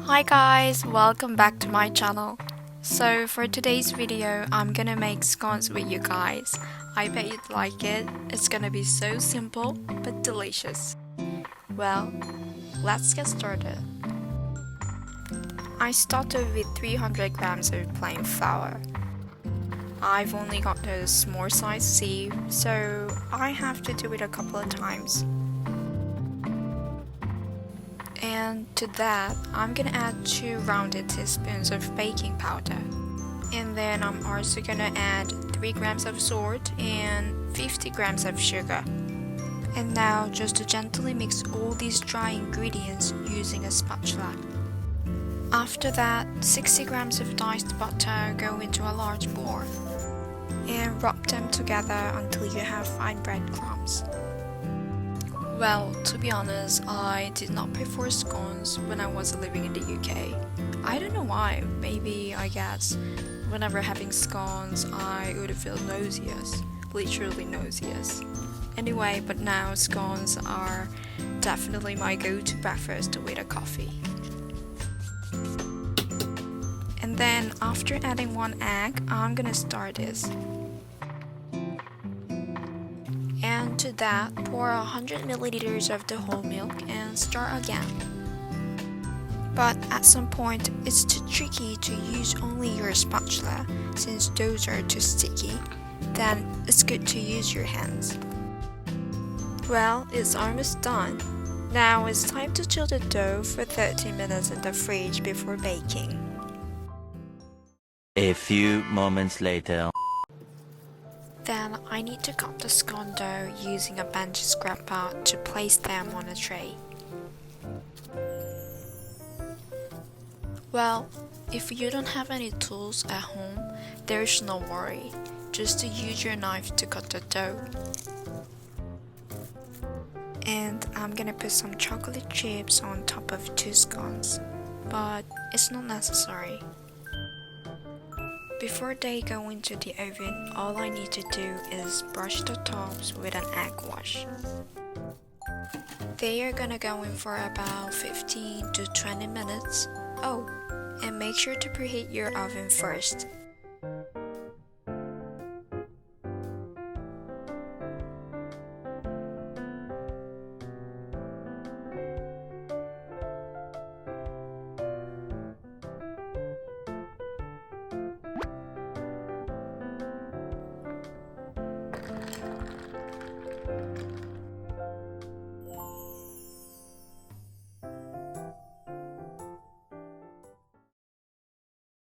Hi guys, welcome back to my channel. So for today's video, I'm gonna make scones with you guys. I bet you'd like it. It's gonna be so simple but delicious. Well, let's get started. I started with 300 grams of plain flour. I've only got a small size sieve, so I have to do it a couple of times. And to that, I'm gonna add 2 rounded teaspoons of baking powder. And then I'm also gonna add 3 grams of salt and 50 grams of sugar. And now just to gently mix all these dry ingredients using a spatula. After that, 60 grams of diced butter go into a large bowl. And rub them together until you have fine breadcrumbs. Well, to be honest, I did not prefer scones when I was living in the UK. I don't know why, maybe I guess whenever having scones I would feel nauseous, literally nauseous. Anyway, but now scones are definitely my go-to breakfast with a coffee. And then after adding 1 egg, I'm gonna stir this. And to that, pour 100 milliliters of the whole milk and stir again. But at some point, it's too tricky to use only your spatula since those are too sticky. Then it's good to use your hands. Well, it's almost done. Now it's time to chill the dough for 30 minutes in the fridge before baking. A few moments later. Then I need to cut the scone dough using a bench scraper to place them on a tray. Well, if you don't have any tools at home, there's no worry. Just to use your knife to cut the dough. And I'm gonna put some chocolate chips on top of 2 scones, but it's not necessary. Before they go into the oven, all I need to do is brush the tops with an egg wash. They are gonna go in for about 15 to 20 minutes. Oh, and make sure to preheat your oven first.